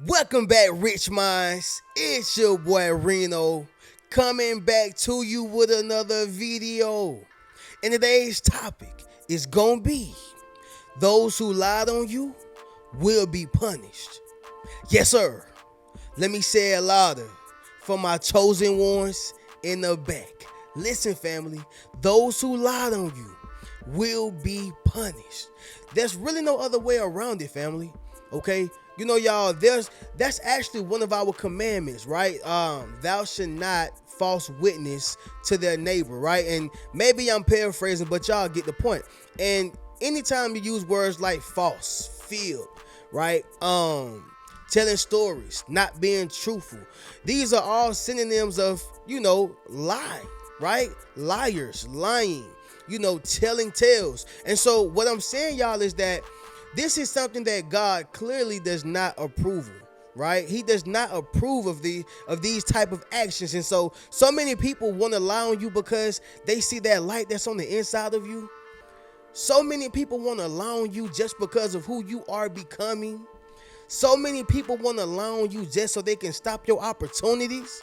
Welcome back, Rich Minds. It's your boy Reno coming back to you with another video. And today's topic is gonna be those who lied on you will be punished. Yes, sir. Let me say it louder for my chosen ones in the back. Listen, family, those who lied on you will be punished. There's really no other way around it, family. Okay? You know, y'all, that's actually one of our commandments, right? Thou should not false witness to their neighbor, right? And maybe I'm paraphrasing, but y'all get the point. And anytime you use words like false, fib, right? Telling stories, not being truthful. These are all synonyms of, lie, right? Liars, lying, telling tales. And so what I'm saying, y'all, is that this is something that God clearly does not approve of, right? He does not approve of these type of actions. And so many people want to lie on you because they see that light that's on the inside of you. So many people want to lie on you just because of who you are becoming. So many people want to lie on you just so they can stop your opportunities.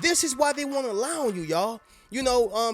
This is why they want to lie on you, y'all.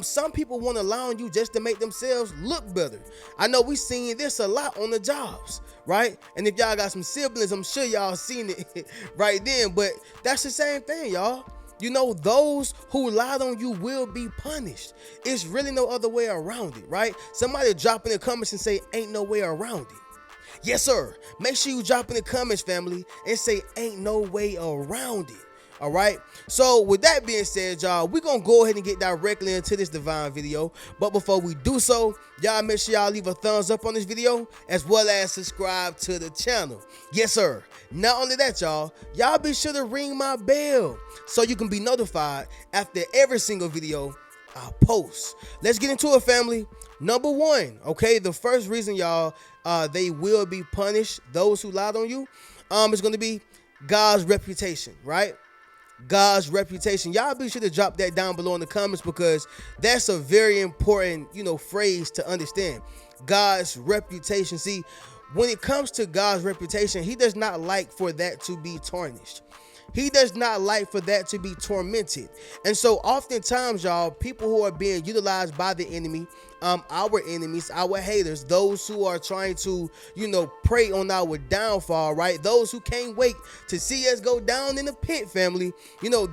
Some people want to lie on you just to make themselves look better. I know we seen this a lot on the jobs, right? And if y'all got some siblings, I'm sure y'all seen it right then. But that's the same thing, y'all. Those who lied on you will be punished. It's really no other way around it, right? Somebody drop in the comments and say, ain't no way around it. Yes, sir. Make sure you drop in the comments, family, and say, ain't no way around it. All right. So with that being said, y'all, we're going to go ahead and get directly into this divine video. But before we do so, y'all make sure y'all leave a thumbs up on this video as well as subscribe to the channel. Yes, sir. Not only that, y'all be sure to ring my bell so you can be notified after every single video I post. Let's get into it, family. Number one, okay, the first reason, y'all, they will be punished, those who lied on you, is going to be God's reputation, right? God's reputation. Y'all be sure to drop that down below in the comments because that's a very important, phrase to understand. God's reputation. See, when it comes to God's reputation, he does not like for that to be tarnished. He does not like for that to be tormented. And so oftentimes, y'all, people who are being utilized by the enemy, our enemies, our haters, those who are trying to, prey on our downfall, right? Those who can't wait to see us go down in the pit, family.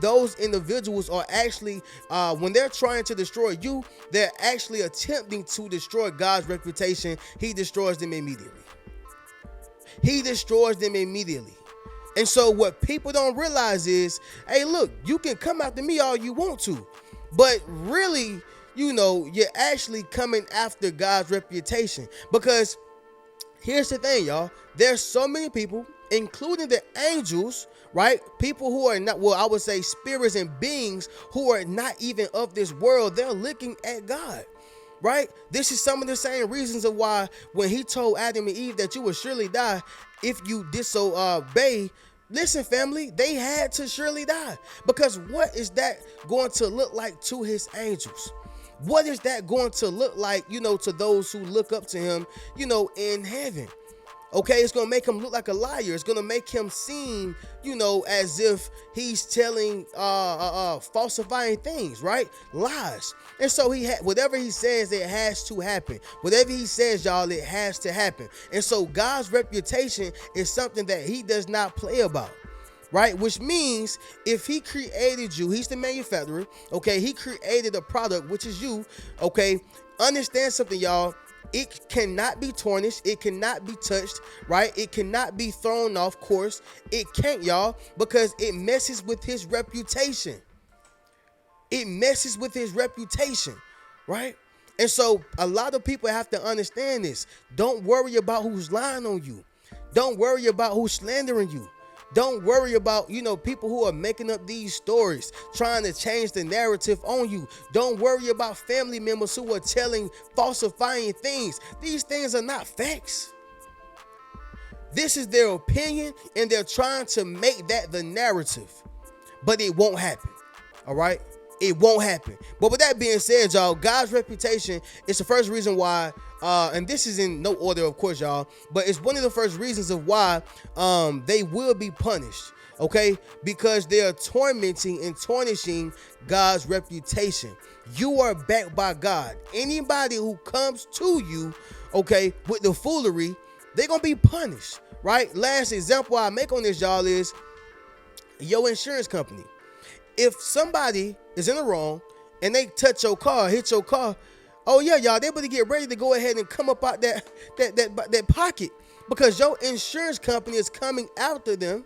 Those individuals are actually, when they're trying to destroy you, they're actually attempting to destroy God's reputation. He destroys them immediately. He destroys them immediately. And so what people don't realize is, hey, look, you can come after me all you want to, but really, you're actually coming after God's reputation. Because here's the thing, y'all, there's so many people, including the angels, right? People who are not, well, I would say spirits and beings who are not even of this world. They're looking at God. Right? This is some of the same reasons of why when he told Adam and Eve that you would surely die if you disobey. Listen, family, they had to surely die. Because what is that going to look like to his angels? What is that going to look like, to those who look up to him, in heaven? Okay, it's going to make him look like a liar. It's going to make him seem, as if he's telling, falsifying things, right? Lies. And so whatever he says, it has to happen. Whatever he says, y'all, it has to happen. And so God's reputation is something that he does not play about. Right? Which means if he created you, he's the manufacturer. Okay, he created a product, which is you. Okay, understand something, y'all. It cannot be tarnished. It cannot be touched, right? It cannot be thrown off course. It can't, y'all, because it messes with his reputation. It messes with his reputation, right? And so a lot of people have to understand this. Don't worry about who's lying on you. Don't worry about who's slandering you. Don't worry about, people who are making up these stories, trying to change the narrative on you. Don't worry about family members who are telling falsifying things. These things are not facts. This is their opinion, and they're trying to make that the narrative, but it won't happen. All right. It won't happen. But with that being said, y'all, God's reputation is the first reason why, and this is in no order, of course, y'all, but it's one of the first reasons of why they will be punished, okay? Because they are tormenting and tarnishing God's reputation. You are backed by God. Anybody who comes to you, okay, with the foolery, they're going to be punished, right? Last example I make on this, y'all, is your insurance company. If somebody is in the wrong and they touch your car, hit your car, oh yeah, y'all, they better get ready to go ahead and come up out that pocket, because your insurance company is coming after them,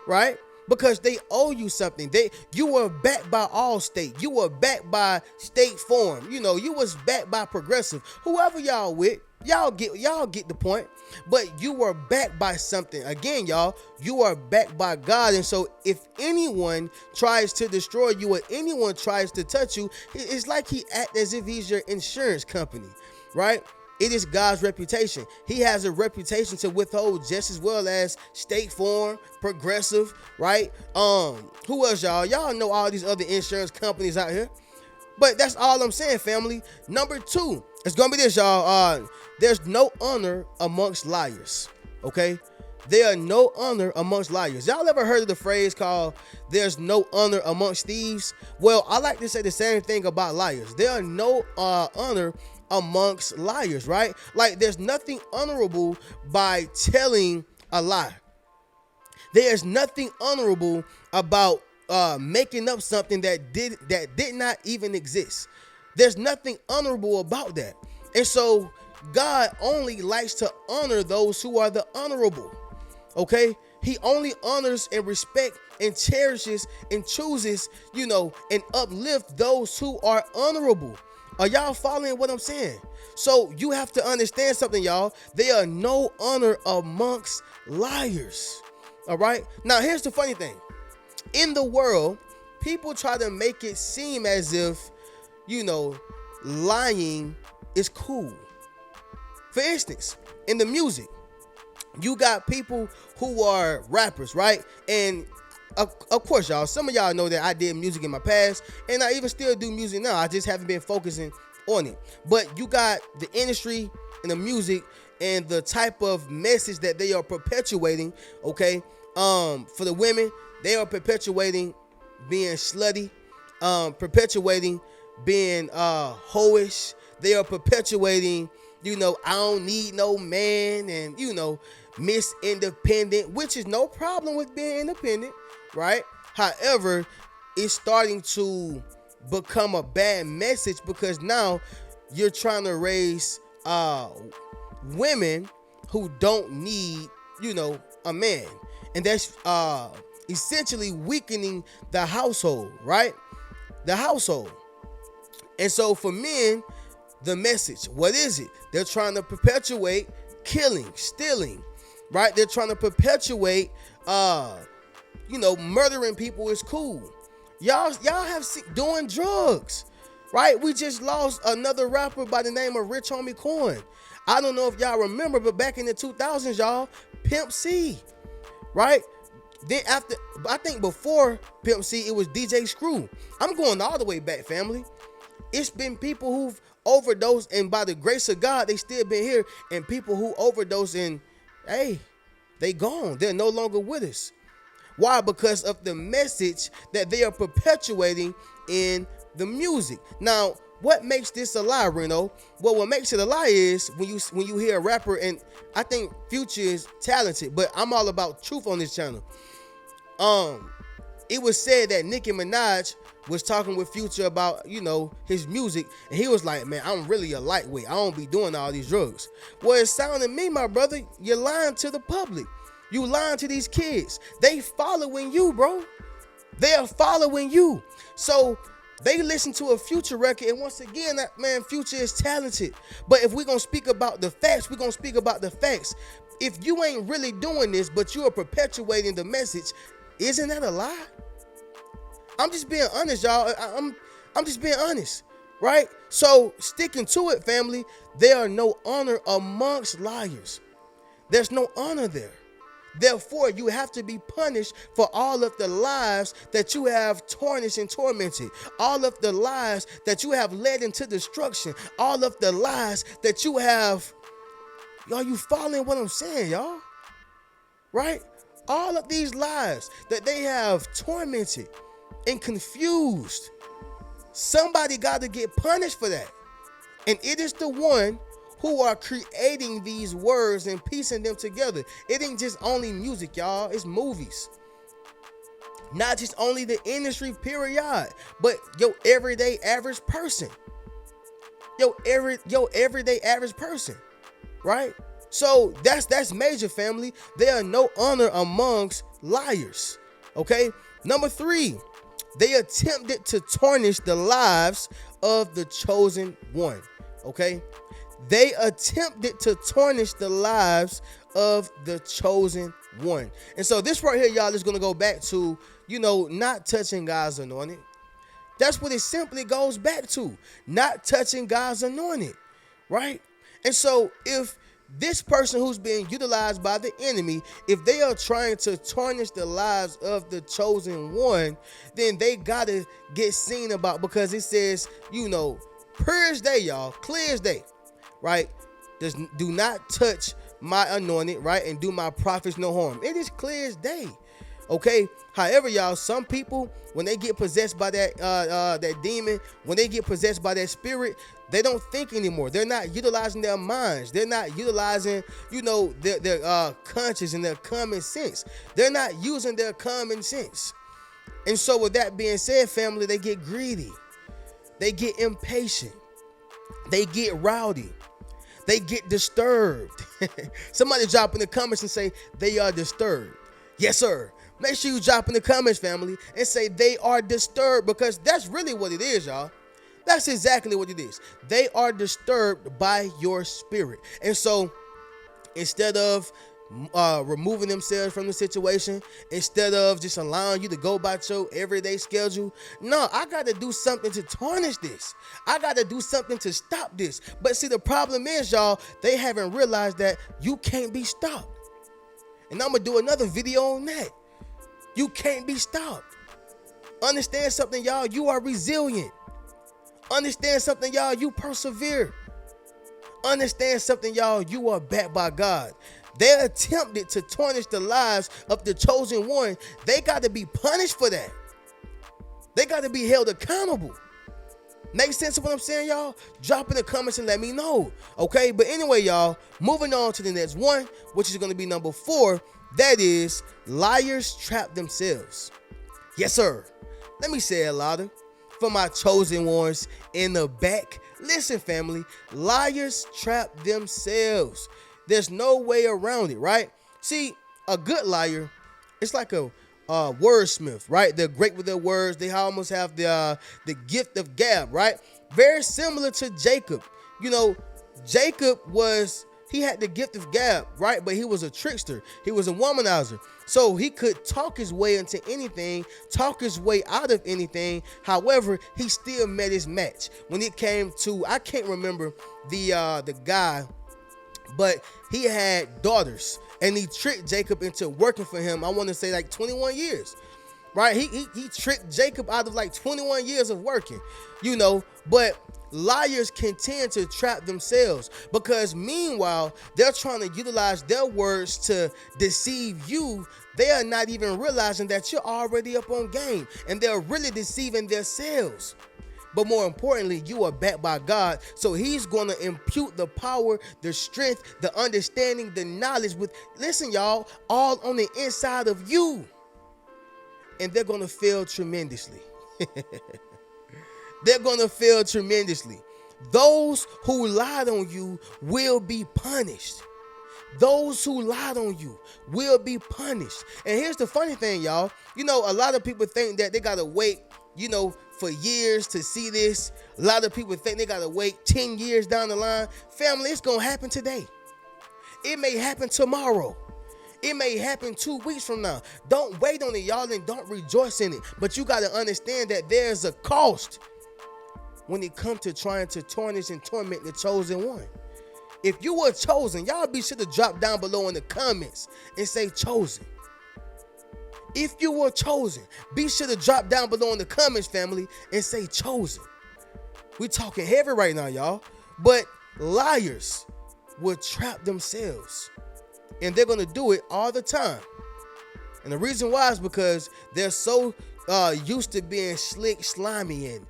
right? Because they owe you something. You were backed by Allstate. You were backed by State Farm. You know, you was backed by Progressive. Whoever y'all with, y'all get the point. But you were backed by something. Again, y'all, you are backed by God. And so if anyone tries to destroy you or anyone tries to touch you, it's like he act as if he's your insurance company, right? It is God's reputation. He has a reputation to withhold just as well as State Farm, Progressive, right? Who else, y'all? Y'all know all these other insurance companies out here. But that's all I'm saying, family. Number two, it's gonna be this, y'all. There's no honor amongst liars. Okay? There are no honor amongst liars. Y'all ever heard of the phrase called "there's no honor amongst thieves"? Well, I like to say the same thing about liars. There are no honor amongst liars, right? Like, there's nothing honorable by telling a lie. There's nothing honorable about making up something that did not even exist. There's nothing honorable about that. And so God only likes to honor those who are the honorable. Okay? He only honors and respects and cherishes and chooses, and uplift those who are honorable. Are y'all following what I'm saying? So you have to understand something, y'all. There are no honor amongst liars. All right? Now, here's the funny thing. In the world, people try to make it seem as if, lying is cool. For instance, in the music, you got people who are rappers, right? And of course, y'all, some of y'all know that I did music in my past, and I even still do music now. I just haven't been focusing on it. But you got the industry and the music and the type of message that they are perpetuating, okay? For the women, they are perpetuating being slutty, perpetuating being hoish. They are perpetuating, I don't need no man, and Miss Independent, which is no problem with being independent, right? However, it's starting to become a bad message, because now you're trying to raise women who don't need, a man. And that's essentially weakening the household, right? The household. And so for men, the message, what is it? They're trying to perpetuate killing, stealing, right? They're trying to perpetuate, murdering people is cool. Y'all have doing drugs, right? We just lost another rapper by the name of Rich Homie Coin. I don't know if y'all remember, but back in the 2000s, y'all, Pimp C, right? Then after, I think before Pimp C, it was DJ Screw. I'm going all the way back, family. It's been people who've overdosed, and by the grace of God, they still been here. And people who overdose, and hey, they gone. They're no longer with us. Why? Because of the message that they are perpetuating in the music. Now, what makes this a lie, Reno? Well, what makes it a lie is when you hear a rapper, and I think Future is talented, but I'm all about truth on this channel. It was said that Nicki Minaj was talking with Future about, his music, and he was like, man, I'm really a lightweight. I don't be doing all these drugs. Well, it sounded to me, my brother, you're lying to the public. You lying to these kids. They following you, bro. They are following you. So they listen to a Future record, and once again, that man, Future is talented. But if we're going to speak about the facts, we're going to speak about the facts. If you ain't really doing this, but you are perpetuating the message, isn't that a lie? I'm just being honest, y'all. I'm just being honest, right? So sticking to it, family, there are no honor amongst liars. There's no honor there. Therefore, you have to be punished for all of the lives that you have tarnished and tormented, all of the lives that you have led into destruction, all of the lies that you have. Y'all, you following what I'm saying, y'all? Right? All of these lies that they have tormented and confused. Somebody got to get punished for that. And it is the one who are creating these words and piecing them together. It ain't just only music, y'all. It's movies. Not just only the industry, period, but your everyday average person. Your everyday average person. Right? So that's major, family. There are no honor amongst liars. Okay? Number 3, they attempted to tarnish the lives of the chosen one. Okay? They attempted to tarnish the lives of the chosen one. And so this right here, y'all, is going to go back to, not touching God's anointed. That's what it simply goes back to. Not touching God's anointed. Right? And so if this person who's being utilized by the enemy, if they are trying to tarnish the lives of the chosen one, then they got to get seen about, because it says, clear as day, y'all, clear as day. Right? Do not touch my anointed, right? And do my prophets no harm. It is clear as day. Okay. However, y'all, some people, when they get possessed by that demon, when they get possessed by that spirit, they don't think anymore. They're not utilizing their minds. They're not utilizing, their conscience and their common sense. They're not using their common sense. And so with that being said, family, they get greedy. They get impatient. They get rowdy. They get disturbed. Somebody drop in the comments and say they are disturbed. Yes, sir. Make sure you drop in the comments, family, and say they are disturbed, because that's really what it is, y'all. That's exactly what it is. They are disturbed by your spirit. And so instead of removing themselves from the situation, instead of just allowing you to go by your everyday schedule, no, I got to do something to tarnish this. I got to do something to stop this. But see, the problem is, y'all, they haven't realized that you can't be stopped. And I'm going to do another video on that. You can't be stopped. Understand something, y'all. You are resilient. Understand something, y'all. You persevere. Understand something, y'all. You are backed by God. They attempted to tarnish the lives of the chosen one. They got to be punished for that. They got to be held accountable. Make sense of what I'm saying, y'all? Drop in the comments and let me know. Okay, but anyway, y'all, moving on to the next one, which is going to be number 4. That is, liars trap themselves. Yes, sir. Let me say it louder for my chosen ones in the back. Listen, family, liars trap themselves. There's no way around it, right? See, a good liar, it's like a wordsmith, right? They're great with their words. They almost have the gift of gab, right? Very similar to Jacob. Jacob he had the gift of gab, right? But he was a trickster. He was a womanizer. So he could talk his way into anything, talk his way out of anything. However, he still met his match. When it came to, I can't remember the guy, but he had daughters, and he tricked Jacob into working for him. I want to say like 21 years, right? He tricked Jacob out of like 21 years of working, but liars can tend to trap themselves, because meanwhile, they're trying to utilize their words to deceive you. They are not even realizing that you're already up on game, and they're really deceiving themselves. But more importantly, you are backed by God, so he's going to impute the power, the strength, the understanding, the knowledge listen, y'all, all on the inside of you. And they're going to fail tremendously. They're going to fail tremendously. Those who lied on you will be punished. Those who lied on you will be punished. And here's the funny thing, y'all. A lot of people think that they got to wait, for years to see this. A lot of people think they got to wait 10 years down the line. Family, it's going to happen today. It may happen tomorrow. It may happen 2 weeks from now. Don't wait on it, y'all, and don't rejoice in it. But you got to understand that there's a cost when it comes to trying to tarnish and torment the chosen one. If you were chosen, y'all be sure to drop down below in the comments and say chosen. If you were chosen, be sure to drop down below in the comments, family, and say chosen. We talking heavy right now, y'all. But liars will trap themselves, and they're gonna do it all the time. And the reason why is because they're so used to being slick, slimy, and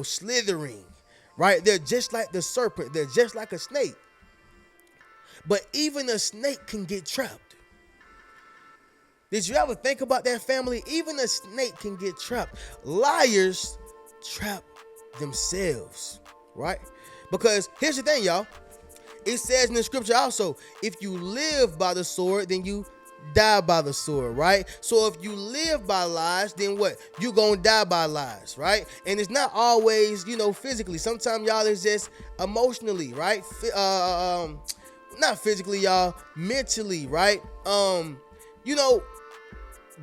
slithering, right? They're just like the serpent. They're just like a snake. But even a snake can get trapped. Did you ever think about that, family? Even a snake can get trapped. Liars trap themselves, right? Because here's the thing, y'all. It says in the scripture also, if you live by the sword, then you die by the sword, right? So if you live by lies, then what? You gonna die by lies, right? And it's not always, physically. Sometimes, y'all, it's just emotionally, right? Not physically, y'all, mentally, right?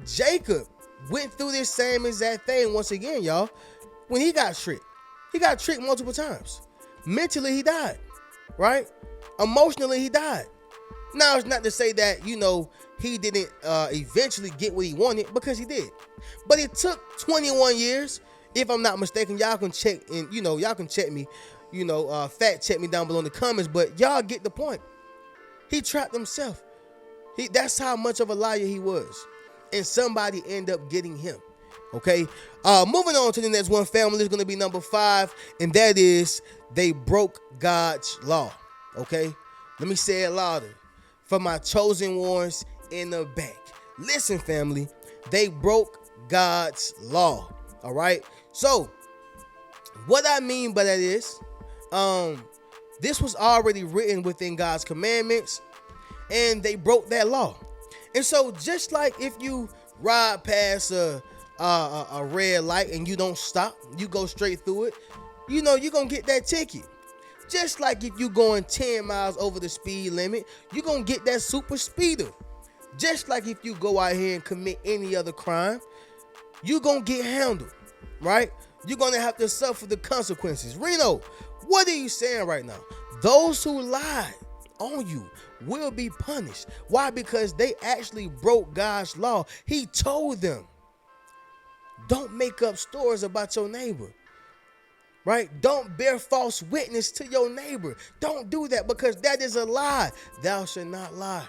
Jacob went through this same exact thing once again, y'all, when he got tricked. He got tricked multiple times. Mentally, he died, right? Emotionally, he died. Now, it's not to say that, he didn't eventually get what he wanted, because he did. But it took 21 years, if I'm not mistaken. Y'all can check, and, y'all can check me, fact check me down below in the comments, but y'all get the point. He trapped himself. That's how much of a liar he was. And somebody ended up getting him. Okay. Moving on to the next one, family, is going to be number 5. And that is, they broke God's law. Okay. Let me say it louder for my chosen ones in the back. Listen, family, they broke God's law. All right. So what I mean by that is, this was already written within God's commandments, and they broke that law. And so, just like if you ride past a red light and you don't stop, you go straight through it, you're going to get that ticket. Just like if you're going 10 miles over the speed limit, you're going to get that super speeder. Just like if you go out here and commit any other crime, you're going to get handled, right? You're going to have to suffer the consequences. Reno, what are you saying right now? Those who lied on you will be punished. Why? Because they actually broke God's law. He told them, don't make up stories about your neighbor, right? Don't bear false witness to your neighbor. Don't do that, because that is a lie. Thou shalt not lie.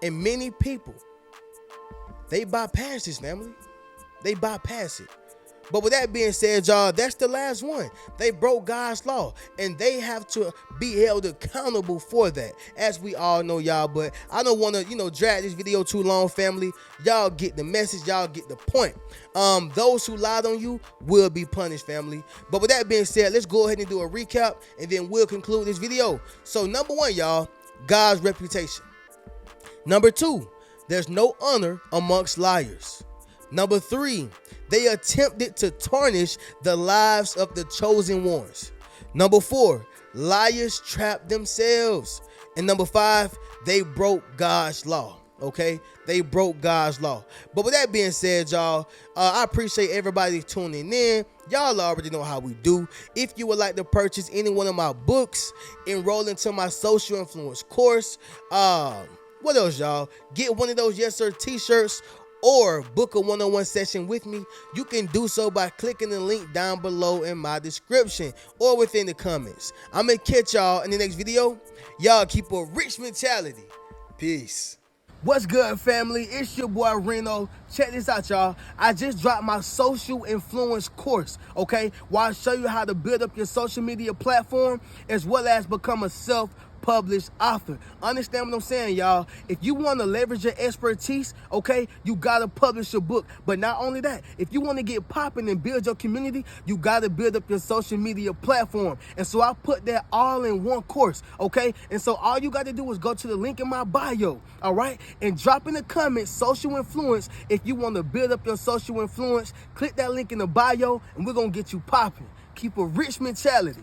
And many people, they bypass this, family. They bypass it. But with that being said, y'all, that's the last one. They broke God's law, and they have to be held accountable for that, as we all know, y'all. But I don't want to, drag this video too long, family. Y'all get the message. Y'all get the point. Those who lied on you will be punished, family. But with that being said, let's go ahead and do a recap, and then we'll conclude this video. So number 1, y'all, God's reputation. Number 2, there's no honor amongst liars. Number 3, they attempted to tarnish the lives of the chosen ones. Number 4, liars trapped themselves. And number 5, they broke God's law. Okay, they broke God's law. But with that being said, y'all, I appreciate everybody tuning in. Y'all already know how we do. If you would like to purchase any one of my books, enroll into my social influence course, what else, y'all? Get one of those Yes Sir t-shirts, or book a one-on-one session with me. You can do so by clicking the link down below in my description or within the comments. I'm gonna catch y'all in the next video. Y'all keep a rich mentality. Peace. What's good, family? It's your boy Reno. Check this out, y'all. I just dropped my social influence course, okay? Where I show you how to build up your social media platform, as well as become a self-published author. Understand what I'm saying, y'all? If you want to leverage your expertise, okay, you got to publish your book. But not only that, if you want to get popping and build your community, you got to build up your social media platform. And so I put that all in one course, okay? And so all you got to do is go to the link in my bio, all right? And drop in the comments, social influence. If you want to build up your social influence, click that link in the bio, and we're going to get you popping. Keep a rich mentality.